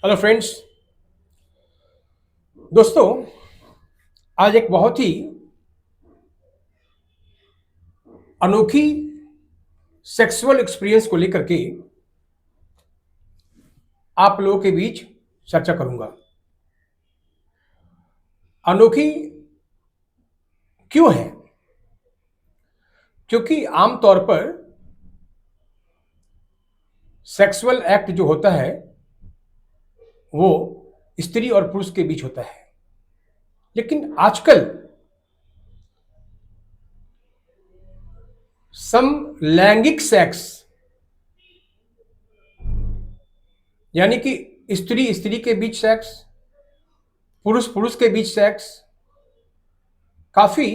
Hello friends. दोस्तों, आज एक बहुत ही अनोखी सेक्सुअल एक्सपीरियंस को लेकर के आप लोगों के बीच चर्चा करूंगा। अनोखी क्यों है? क्योंकि आमतौर पर सेक्सुअल एक्ट जो होता है वो स्त्री और पुरुष के बीच होता है, लेकिन आजकल समलैंगिक सेक्स यानी कि स्त्री स्त्री के बीच सेक्स, पुरुष पुरुष के बीच सेक्स काफी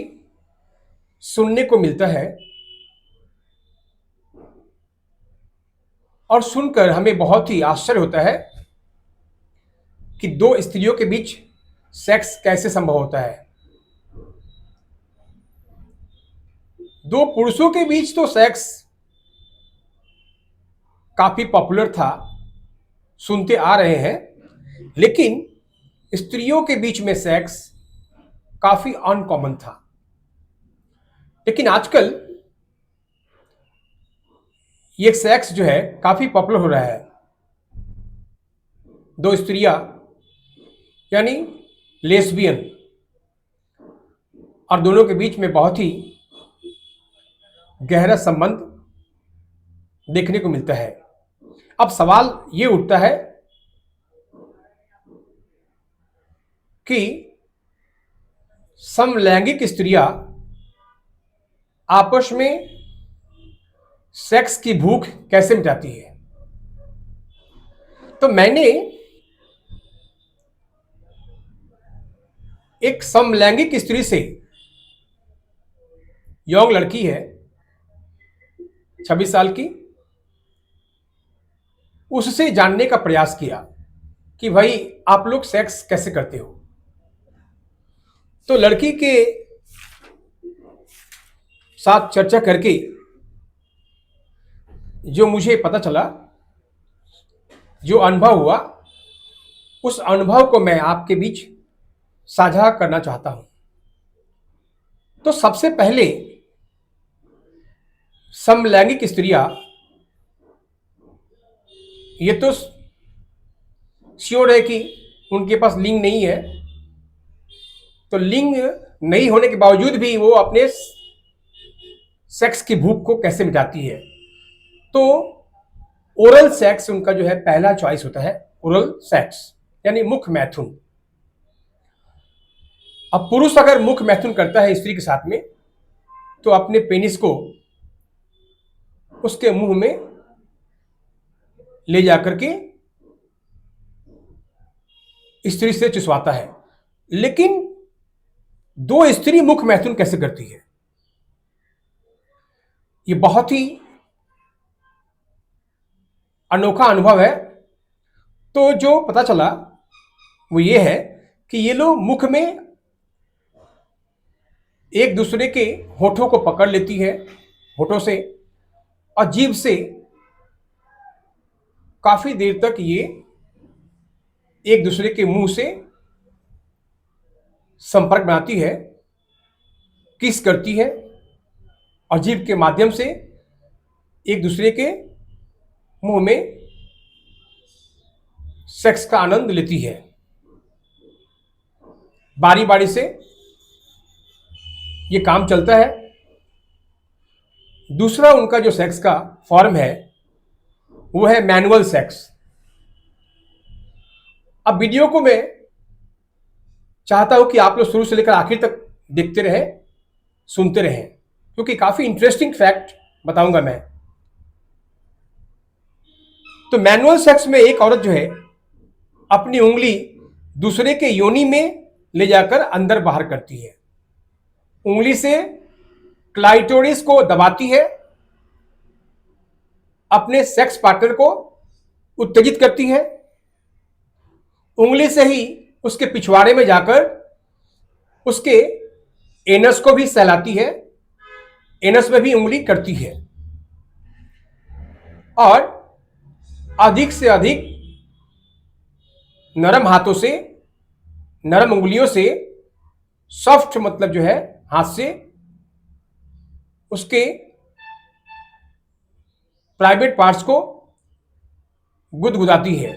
सुनने को मिलता है और सुनकर हमें बहुत ही आश्चर्य होता है कि दो स्त्रियों के बीच सेक्स कैसे संभव होता है। दो पुरुषों के बीच तो सेक्स काफी पॉपुलर था, सुनते आ रहे हैं, लेकिन स्त्रियों के बीच में सेक्स काफी अनकॉमन था। लेकिन आजकल ये सेक्स जो है काफी पॉपुलर हो रहा है। दो स्त्रियां यानी लेस्बियन और दोनों के बीच में बहुत ही गहरा संबंध देखने को मिलता है। अब सवाल ये उठता है कि समलैंगिक स्त्रियां आपस में सेक्स की भूख कैसे मिटाती है। तो मैंने एक समलैंगिक स्त्री से, यंग लड़की है 26 साल की, उससे जानने का प्रयास किया कि भाई आप लोग सेक्स कैसे करते हो। तो लड़की के साथ चर्चा करके जो मुझे पता चला, जो अनुभव हुआ, उस अनुभव को मैं आपके बीच साझा करना चाहता हूं। तो सबसे पहले समलैंगिक स्त्रियां ये तो श्योर है कि उनके पास लिंग नहीं है, तो लिंग नहीं होने के बावजूद भी वो अपने सेक्स की भूख को कैसे मिटाती है। तो ओरल सेक्स उनका जो है पहला चॉइस होता है, ओरल सेक्स यानी मुख मैथुन। अब पुरुष अगर मुख मैथुन करता है स्त्री के साथ में, तो अपने पेनिस को उसके मुंह में ले जाकर के स्त्री से चुसवाता है। लेकिन दो स्त्री मुख मैथुन कैसे करती है, ये बहुत ही अनोखा अनुभव है। तो जो पता चला वो ये है कि ये लोग मुख में एक दूसरे के होठों को पकड़ लेती है, होठों से और जीभ से काफी देर तक ये एक दूसरे के मुंह से संपर्क बनाती है, किस करती है और जीभ के माध्यम से एक दूसरे के मुंह में सेक्स का आनंद लेती है। बारी बारी से ये काम चलता है। दूसरा उनका जो सेक्स का फॉर्म है वो है मैनुअल सेक्स। अब वीडियो को मैं चाहता हूं कि आप लोग शुरू से लेकर आखिर तक देखते रहें, सुनते रहें, क्योंकि काफी इंटरेस्टिंग फैक्ट बताऊंगा मैं। तो मैनुअल सेक्स में एक औरत जो है अपनी उंगली दूसरे के योनि में ले जाकर अंदर बाहर करती है, उंगली से क्लाइटोरिस को दबाती है, अपने सेक्स पार्टनर को उत्तेजित करती है, उंगली से ही उसके पिछवाड़े में जाकर उसके एनस को भी सहलाती है, एनस में भी उंगली करती है और अधिक से अधिक नरम हाथों से, नरम उंगलियों से, सॉफ्ट मतलब जो है हाथ से उसके प्राइवेट पार्ट्स को गुदगुदाती है।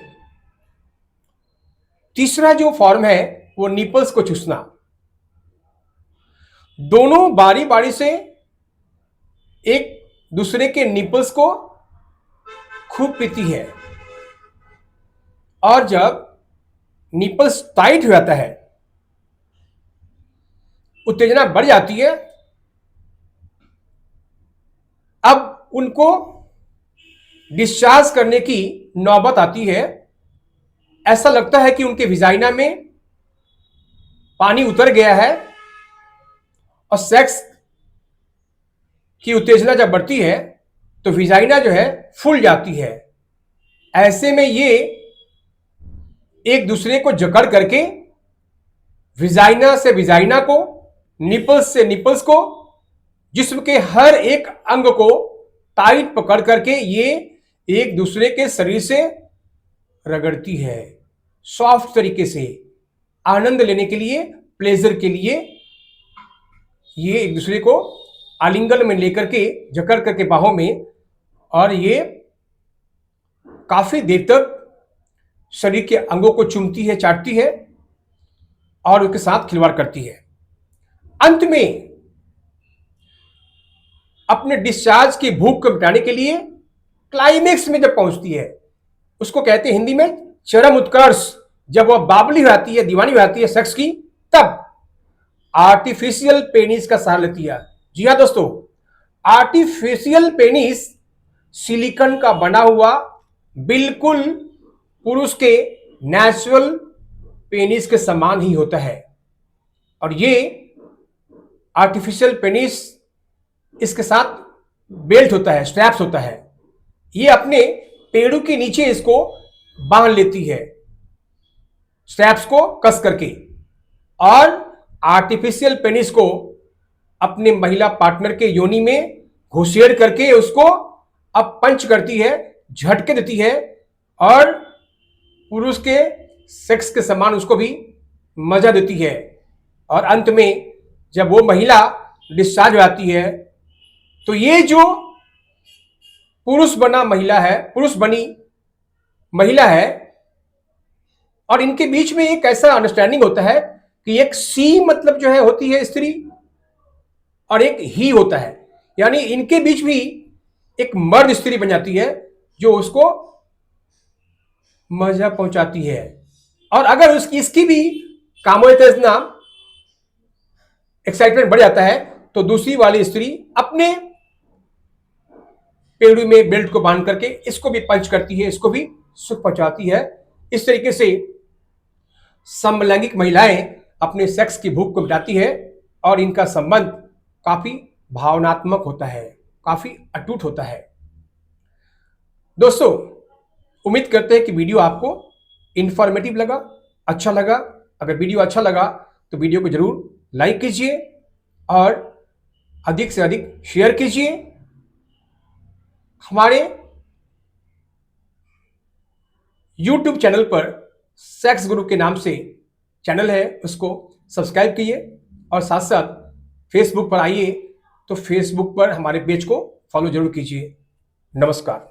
तीसरा जो फॉर्म है वो निपल्स को चूसना। दोनों बारी बारी से एक दूसरे के निपल्स को खूब पीती है और जब निपल्स टाइट हो जाता है, उत्तेजना बढ़ जाती है, अब उनको डिस्चार्ज करने की नौबत आती है। ऐसा लगता है कि उनके विजाइना में पानी उतर गया है और सेक्स की उत्तेजना जब बढ़ती है तो विजाइना जो है फूल जाती है। ऐसे में ये एक दूसरे को जकड़ करके विजाइना से विजाइना को, निपल्स से निपल्स को, जिस्म के हर एक अंग को टाइट पकड़ करके ये एक दूसरे के शरीर से रगड़ती है, सॉफ्ट तरीके से, आनंद लेने के लिए, प्लेजर के लिए। ये एक दूसरे को आलिंगन में लेकर के जकड़ करके बाहों में, और ये काफी देर तक शरीर के अंगों को चूमती है, चाटती है और उसके साथ खिलवाड़ करती है। अंत में अपने डिस्चार्ज की भूख को मिटाने के लिए क्लाइमेक्स में जब पहुंचती है, उसको कहते हैं हिंदी में चरम उत्कर्ष। जब वह बाबली हो जाती है, दीवानी हो जाती है सेक्स की, तब आर्टिफिशियल पेनिस का सहारा लेती है। जी हां दोस्तों, आर्टिफिशियल पेनिस सिलिकॉन का बना हुआ बिल्कुल पुरुष के नेचुरल पेनिस के समान ही होता है। और ये आर्टिफिशियल पेनिस, इसके साथ बेल्ट होता है, स्ट्रैप्स होता है। ये अपने पेड़ों के नीचे इसको बांध लेती है, स्ट्रैप्स को कस करके, और आर्टिफिशियल पेनिस को अपने महिला पार्टनर के योनि में घुसेड़ करके उसको अब पंच करती है, झटके देती है और पुरुष के सेक्स के समान उसको भी मजा देती है। और अंत में जब वो महिला डिस्चार्ज हो जाती है तो ये जो पुरुष बनी महिला है, और इनके बीच में एक ऐसा अंडरस्टैंडिंग होता है कि एक सी मतलब जो है होती है स्त्री और एक ही होता है, यानी इनके बीच भी एक मर्द स्त्री बन जाती है जो उसको मजा पहुंचाती है। और अगर इसकी भी कामोत्तेजना, एक्साइटमेंट बढ़ जाता है तो दूसरी वाली स्त्री अपने पेड़ू में बेल्ट को बांध करके इसको भी पंच करती है, इसको भी सुख पहुंचाती है। इस तरीके से समलैंगिक महिलाएं अपने सेक्स की भूख को मिटाती है और इनका संबंध काफी भावनात्मक होता है, काफी अटूट होता है। दोस्तों, उम्मीद करते हैं कि वीडियो आपको इंफॉर्मेटिव लगा, अच्छा लगा। अगर वीडियो अच्छा लगा तो वीडियो को जरूर लाइक कीजिए और अधिक से अधिक शेयर कीजिए। हमारे YouTube चैनल पर सेक्स गुरु के नाम से चैनल है, उसको सब्सक्राइब कीजिए और साथ साथ फेसबुक पर आइए तो फेसबुक पर हमारे पेज को फॉलो जरूर कीजिए। नमस्कार।